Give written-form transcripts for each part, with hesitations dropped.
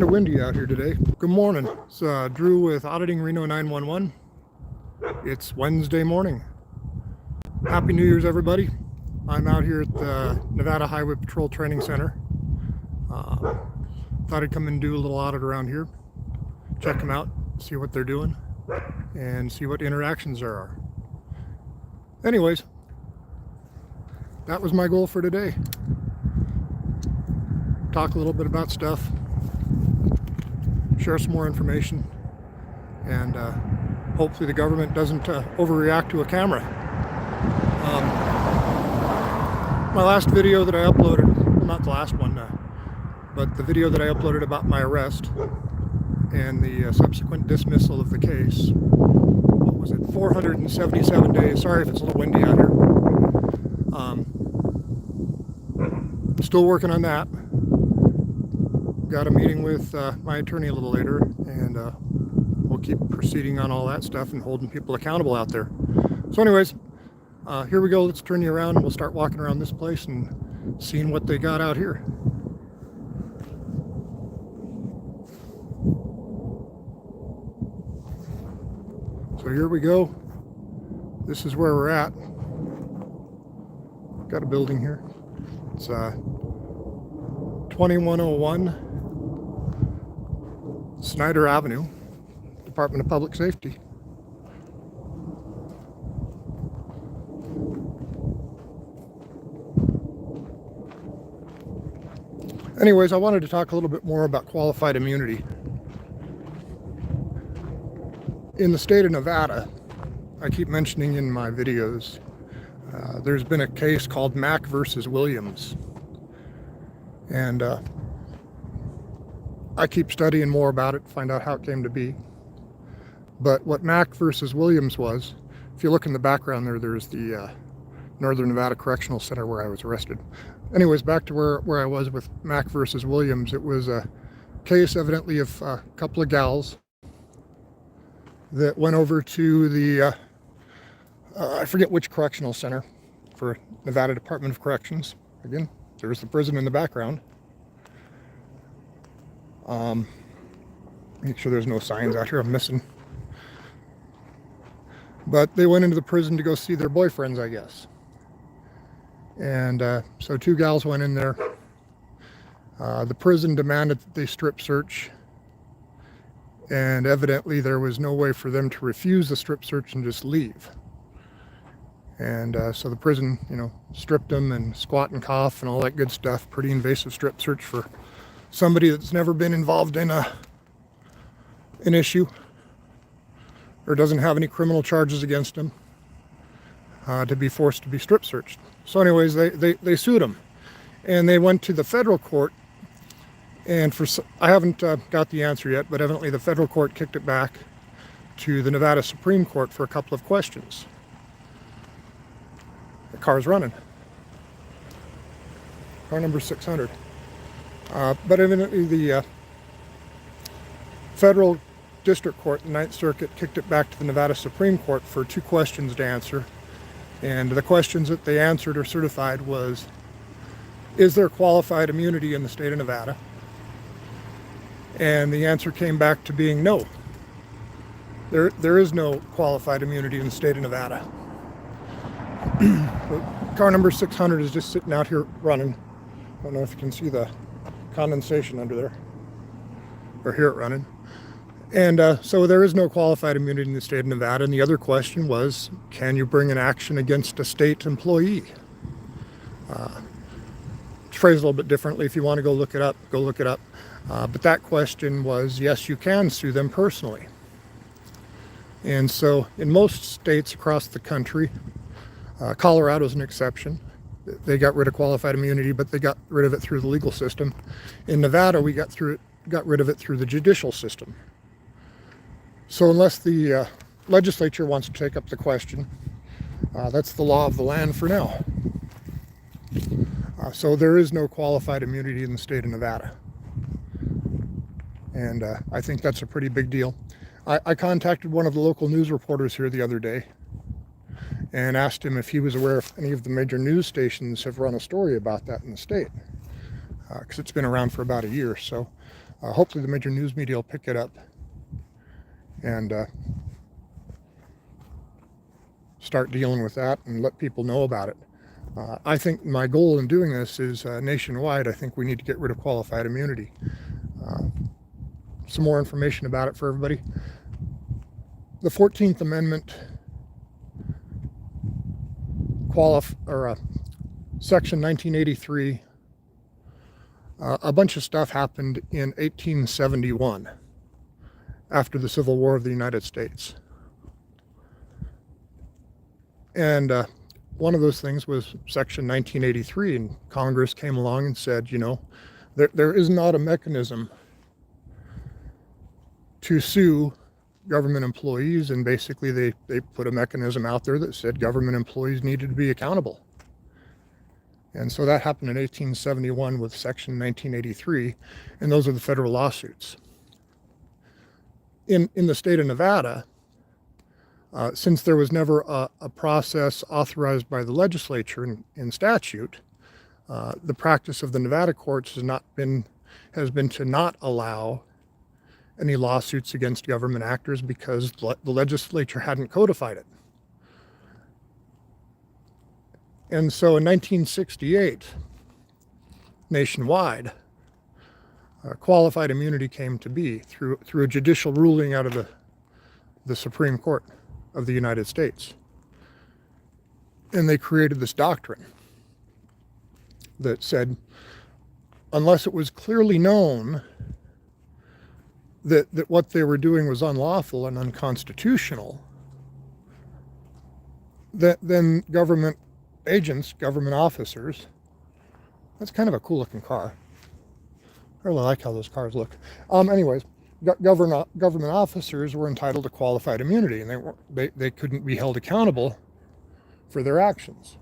of windy out here today. Good morning. It's Drew with Auditing Reno 911. It's Wednesday morning. Happy New Year's, everybody. I'm out here at the Nevada Highway Patrol Training Center. Thought I'd come and do a little audit around here, check them out, see what they're doing, and see what interactions there are. Anyways, that was my goal for today. Talk a little bit about stuff, share some more information, and hopefully the government doesn't overreact to a camera. My last video that I uploaded, not the last one, but the video that I uploaded about my arrest and the subsequent dismissal of the case, what was it, 477 days, sorry if it's a little windy out here. Still working on that. Got a meeting with my attorney a little later, and we'll keep proceeding on all that stuff and holding people accountable out there. So anyways, here we go. Let's turn you around and we'll start walking around this place and seeing what they got out here. So here we go. This is where we're at. Got a building here. It's 2101 Snyder Avenue, Department of Public Safety. Anyways, I wanted to talk a little bit more about qualified immunity. In the state of Nevada, I keep mentioning in my videos, there's been a case called Mack versus Williams. And I keep studying more about it, find out how it came to be. But what Mack versus Williams was, if you look in the background there, there's the Northern Nevada Correctional Center where I was arrested. Anyways, back to where I was with Mack versus Williams. It was a case evidently of a couple of gals that went over to the, I forget which correctional center for Nevada Department of Corrections. Again, there's the prison in the background. Make sure there's no signs out here I'm missing. But they went into the prison to go see their boyfriends, I guess. And so two gals went in there. The prison demanded that they strip search. And evidently there was no way for them to refuse the strip search and just leave. And so the prison, stripped them and squat and cough and all that good stuff. Pretty invasive strip search for somebody that's never been involved in an issue or doesn't have any criminal charges against them, to be forced to be strip searched. So anyways, they sued them, and they went to the federal court. And I haven't got the answer yet, but evidently the federal court kicked it back to the Nevada Supreme Court for a couple of questions. The car's running. Car number 600. But evidently the federal district court, the Ninth Circuit, kicked it back to the Nevada Supreme Court for two questions to answer. And the questions that they answered or certified was, is there qualified immunity in the state of Nevada? And the answer came back to being no. There is no qualified immunity in the state of Nevada. Car number 600 is just sitting out here running. I don't know if you can see the condensation under there, or hear it running. And so there is no qualified immunity in the state of Nevada. And the other question was, can you bring an action against a state employee? It's phrased a little bit differently. If you want to go look it up, go look it up. But that question was, yes, you can sue them personally. And so in most states across the country, Colorado's an exception. They got rid of qualified immunity, but they got rid of it through the legal system. In Nevada, we got rid of it through the judicial system. So unless the legislature wants to take up the question, that's the law of the land for now. So there is no qualified immunity in the state of Nevada. And I think that's a pretty big deal. I contacted one of the local news reporters here the other day and asked him if he was aware if any of the major news stations have run a story about that in the state, because it's been around for about a year. So Hopefully the major news media will pick it up and start dealing with that and let people know about it. I think my goal in doing this is nationwide. I think we need to get rid of qualified immunity. Some more information about it for everybody. The 14th Amendment Section 1983, a bunch of stuff happened in 1871 after the Civil War of the United States. And one of those things was Section 1983, and Congress came along and said, you know, there is not a mechanism to sue government employees, and basically they put a mechanism out there that said government employees needed to be accountable. And so that happened in 1871 with Section 1983, and those are the federal lawsuits. In the state of Nevada, since there was never a process authorized by the legislature in statute, the practice of the Nevada courts has been to not allow any lawsuits against government actors because the legislature hadn't codified it. And so in 1968, nationwide, qualified immunity came to be through a judicial ruling out of the Supreme Court of the United States. And they created this doctrine that said, unless it was clearly known that what they were doing was unlawful and unconstitutional, then government agents, government officers, that's kind of a cool looking car. I really like how those cars look. Anyways, government officers were entitled to qualified immunity, and they couldn't be held accountable for their actions.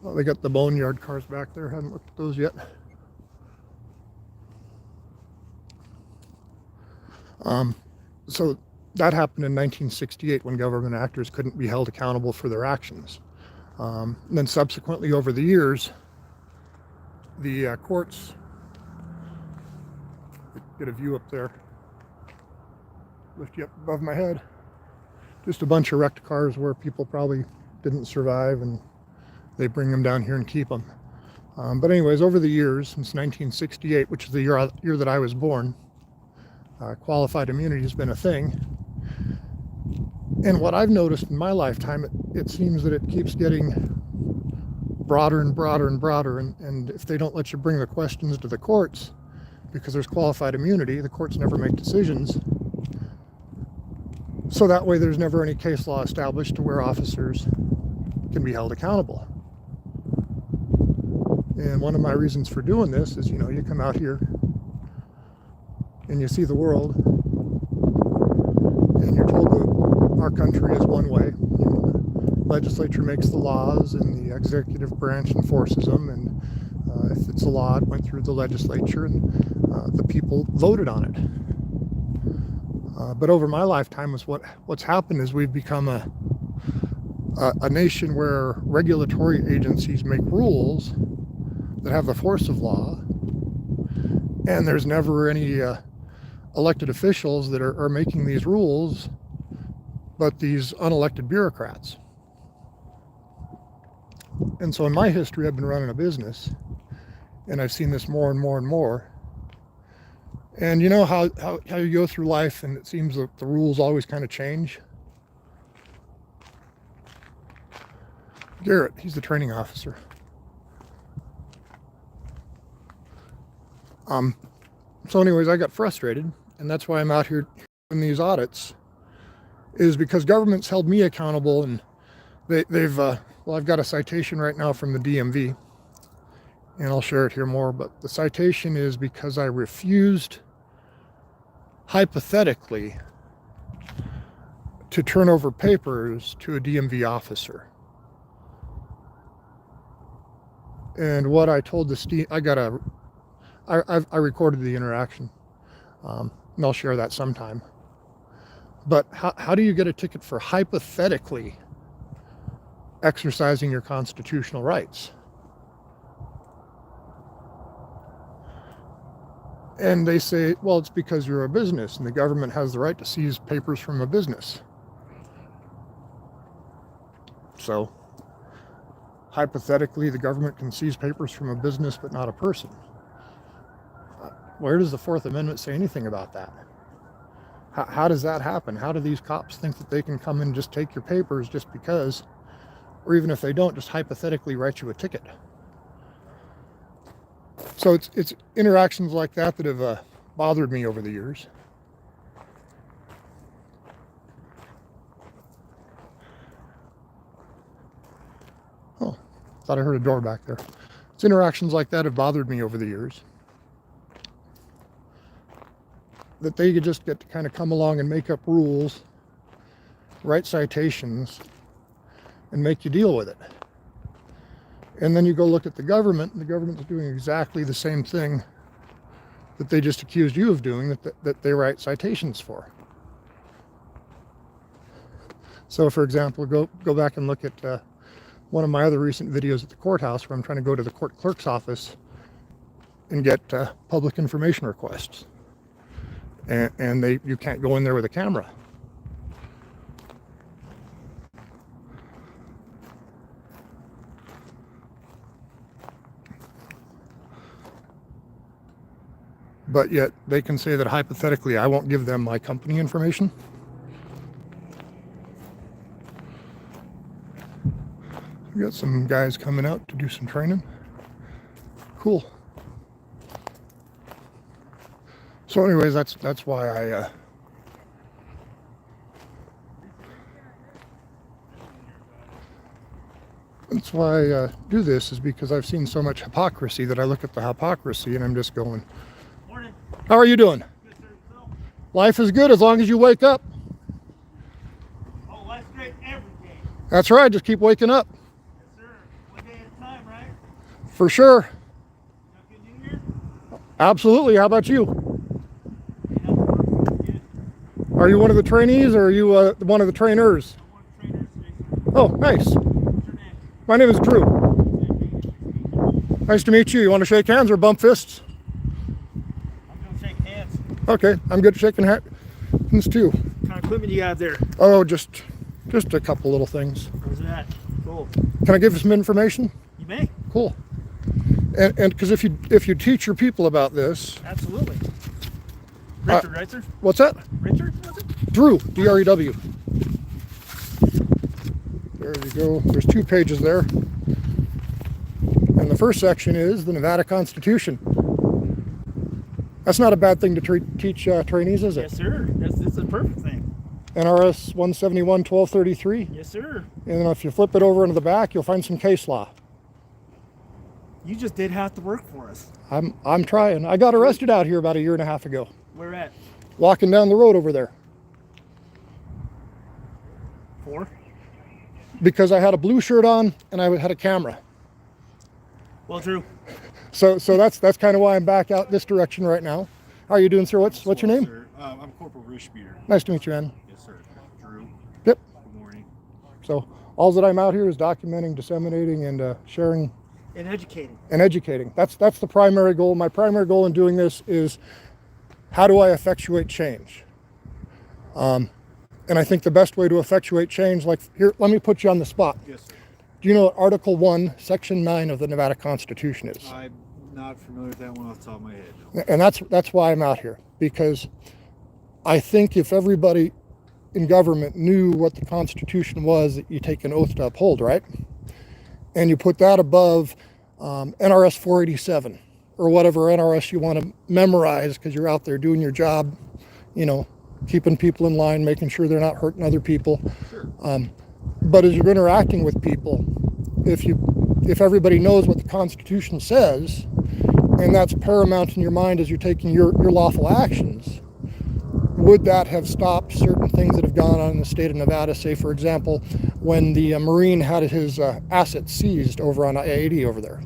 Well, they got the boneyard cars back there. Haven't looked at those yet. So that happened in 1968 when government actors couldn't be held accountable for their actions. And then subsequently over the years, the courts, get a view up there, lift you up above my head, just a bunch of wrecked cars where people probably didn't survive, and they bring them down here and keep them. But anyways, over the years, since 1968, which is the year that I was born, qualified immunity has been a thing. And what I've noticed in my lifetime, it seems that it keeps getting broader and broader and broader. And if they don't let you bring the questions to the courts, because there's qualified immunity, the courts never make decisions. So that way there's never any case law established to where officers can be held accountable. And one of my reasons for doing this is, you know, you come out here and you see the world, and you're told that our country is one way. You know, the legislature makes the laws, and the executive branch enforces them. And if it's a law, it went through the legislature, and the people voted on it. But over my lifetime, what's happened is we've become a nation where regulatory agencies make rules that have the force of law, and there's never any elected officials that are making these rules, but these unelected bureaucrats. And so in my history, I've been running a business, and I've seen this more and more and more. And you know how you go through life, and it seems that the rules always kind of change? Garrett, he's the training officer. So anyways, I got frustrated, and that's why I'm out here doing these audits, is because government's held me accountable, and they've well, I've got a citation right now from the DMV, and I'll share it here more, but the citation is because I refused, hypothetically, to turn over papers to a DMV officer. And what I told the I recorded the interaction, and I'll share that sometime. But how do you get a ticket for hypothetically exercising your constitutional rights? And they say, well, it's because you're a business and the government has the right to seize papers from a business. So, hypothetically, the government can seize papers from a business but not a person. Where does the Fourth Amendment say anything about that? How does that happen? How do these cops think that they can come and just take your papers just because, or even if they don't, just hypothetically write you a ticket? So it's interactions like that that have bothered me over the years. Oh, thought I heard a door back there. It's interactions like that have bothered me over the years. That they could just get to kind of come along and make up rules, write citations, and make you deal with it. And then you go look at the government, and the government's doing exactly the same thing that they just accused you of doing, that they write citations for. So, for example, go back and look at one of my other recent videos at the courthouse where I'm trying to go to the court clerk's office and get public information requests. And you can't go in there with a camera. But yet they can say that hypothetically I won't give them my company information. We got some guys coming out to do some training. Cool. So anyways, that's why I do this, is because I've seen so much hypocrisy that I look at the hypocrisy and I'm just going, Morning. How are you doing? Good, sir. Yourself? Life is good as long as you wake up. Oh, life's great every day. That's right, just keep waking up. Yes, sir. One day at a time, right? For sure. Got good New Year? Absolutely. How about you? Yeah, good. Are you one of the trainees or are you one of the trainers? I'm one of the trainers today, sir. Oh, nice. What's your name? My name is Drew. Nice to meet you. You want to shake hands or bump fists? I'm going to shake hands. Okay, I'm good at shaking hands too. What kind of equipment you got there? Oh, just a couple little things. Where's that? Cool. Can I give you some information? You may. Cool. And because if you teach your people about this, Absolutely. Richard, right, sir? what's that? Richard, was it? Drew, D-R-E-W. There you go. There's 2 pages there. And the first section is the Nevada Constitution. That's not a bad thing to teach trainees, is it? Yes, sir. This is a perfect thing. NRS 171-1233. Yes, sir. And then if you flip it over into the back, you'll find some case law. You just did have to work for us. I'm trying. I got arrested out here about 1.5 years ago. Where at? Walking down the road over there. For? Because I had a blue shirt on and I had a camera. Well, Drew. So that's kind of why I'm back out this direction right now. How are you doing, sir? What's your name? Sir. I'm Corporal Rishbeer. Nice to meet you, man. Yes, sir. Drew. Yep. Good morning. So all that I'm out here is documenting, disseminating, and sharing And educating. and educating. That's the primary goal. My primary goal in doing this is how do I effectuate change? And I think the best way to effectuate change, like here, let me put you on the spot. Yes, sir. Do you know what Article 1, Section 9 of the Nevada Constitution is? I'm not familiar with that one off the top of my head. No. And that's why I'm out here, because I think if everybody in government knew what the Constitution was that you take an oath to uphold, right? And you put that above NRS 487 or whatever NRS you want to memorize because you're out there doing your job, keeping people in line, making sure they're not hurting other people. Sure. But as you're interacting with people, if everybody knows what the Constitution says, and that's paramount in your mind as you're taking your lawful actions, would that have stopped certain things that have gone on in the state of Nevada? Say, for example, when the Marine had his assets seized over on I-80 over there.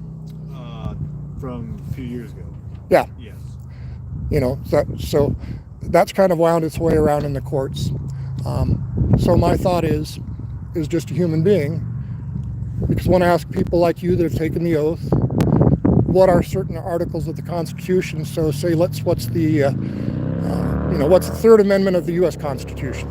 From a few years ago. Yeah. Yes. So that's kind of wound its way around in the courts. So my thought is just a human being, because when I ask people like you that have taken the oath, what are certain articles of the Constitution. So say, what's the Third Amendment of the U.S. Constitution?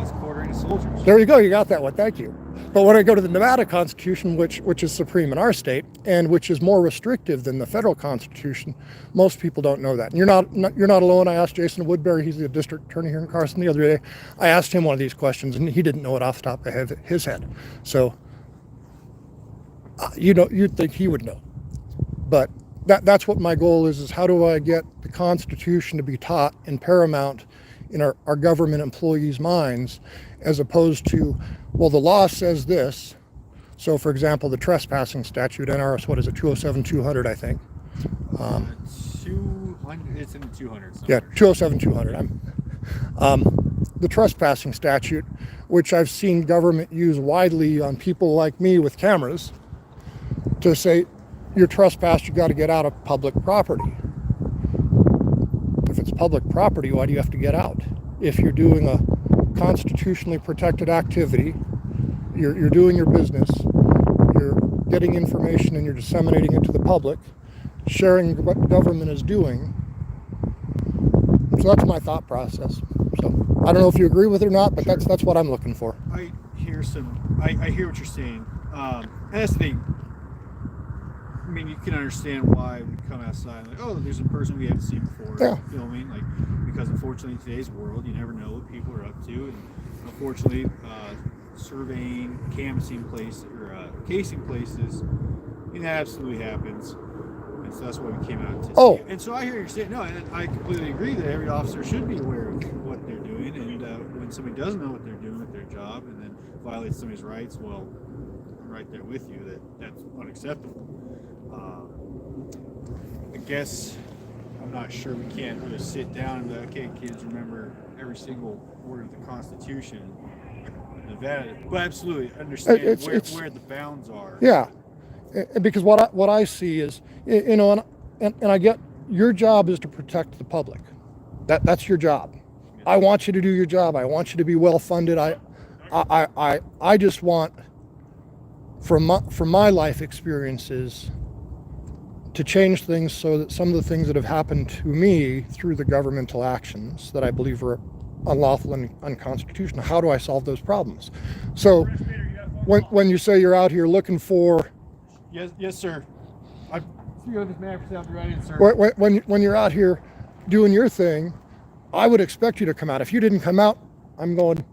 It's quartering the soldiers. There you go. You got that one. Thank you. But when I go to the Nevada Constitution, which is supreme in our state and which is more restrictive than the federal Constitution, most people don't know that. And you're not alone. I asked Jason Woodbury, he's the district attorney here in Carson, the other day. I asked him one of these questions, and he didn't know it off the top of his head. So you'd think he would know. But that's what my goal is how do I get the Constitution to be taught and paramount in our government employees' minds, as opposed to, well, the law says this. So, for example, the trespassing statute, NRS, what is it, 207-200, I think. 200, it's in the 200. Yeah, 207-200. The trespassing statute, which I've seen government use widely on people like me with cameras, to say, you're trespassed, you got to get out of public property. If it's public property, why do you have to get out? If you're doing a constitutionally protected activity, you're doing your business, you're getting information and you're disseminating it to the public, sharing what government is doing. So that's my thought process. So I don't know if you agree with it or not, but that's what I'm looking for. I hear what you're saying. And that's the thing. I mean, you can understand why we come outside like, oh, there's a person we haven't seen before filming, like, because unfortunately in today's world, you never know what people are up to, and unfortunately, surveying, canvassing places, or casing places, that absolutely happens, and so that's why we came out to see it. And so I hear you saying, no, and I completely agree that every officer should be aware of what they're doing, and when somebody doesn't know what they're doing with their job, and then violates somebody's rights, well, I'm right there with you, that's unacceptable. I guess I'm not sure we can't really sit down and be like, okay, kids, remember every single word of the Constitution, Nevada, but absolutely understand where the bounds are. Yeah, because what I see is, and I get your job is to protect the public. That's your job. I want you to do your job. I want you to be well funded. I just want, from my life experiences, to change things so that some of the things that have happened to me through the governmental actions that I believe are unlawful and unconstitutional, how do I solve those problems? So when you say you're out here looking for... Yes, sir. I feel this man for right in, sir. When you're out here doing your thing, I would expect you to come out. If you didn't come out, I'm going,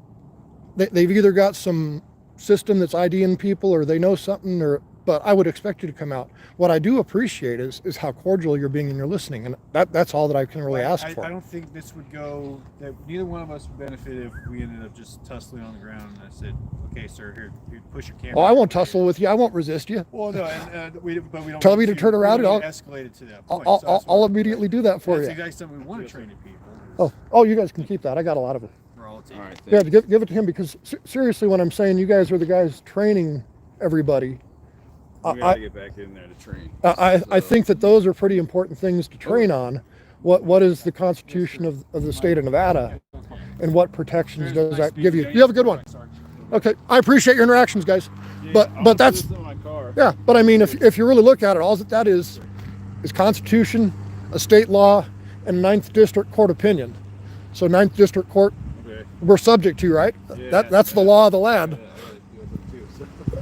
they've either got some system that's IDing people or they know something, but I would expect you to come out. What I do appreciate is how cordial you're being and you're listening, and that's all that I can really ask for. I don't think this would go, that neither one of us would benefit if we ended up just tussling on the ground and I said, okay, sir, here, push your camera. Oh, I won't tussle with you. I won't resist you. Well, no, but we don't tell me to turn around and I'll escalate it to that point. I'll immediately do that for you. That's exactly something we want to train people. Oh, you guys can keep that. I got a lot of it. We're all a team. Right, Yeah, give it to him, because seriously, when I'm saying you guys are the guys training everybody, we gotta get back in there to train. I think that those are pretty important things to train on. What is the Constitution of the state of Nevada, and what protections does that give you? You have a good one. Okay, I appreciate your interactions, guys. But that's, yeah. But I mean, if you really look at it, all that is Constitution, a state law, and 9th District Court opinion. So 9th District Court, we're subject to, right? That's the law of the land.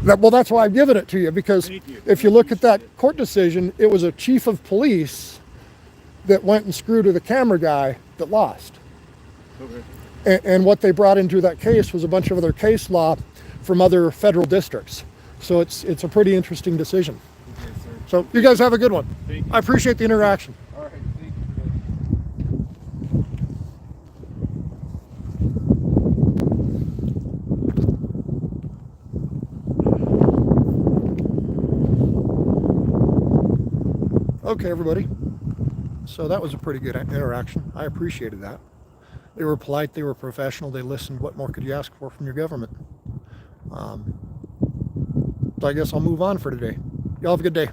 Well, that's why I've given it to you, because if you look at that court decision, it was a chief of police that went and screwed with a camera guy that lost. Okay. And what they brought into that case was a bunch of other case law from other federal districts. So it's a pretty interesting decision. Okay, sir. So you guys have a good one. I appreciate the interaction. All right, thank you. Okay, everybody. So that was a pretty good interaction. I appreciated that. They were polite, they were professional, they listened. What more could you ask for from your government? So I guess I'll move on for today. Y'all have a good day.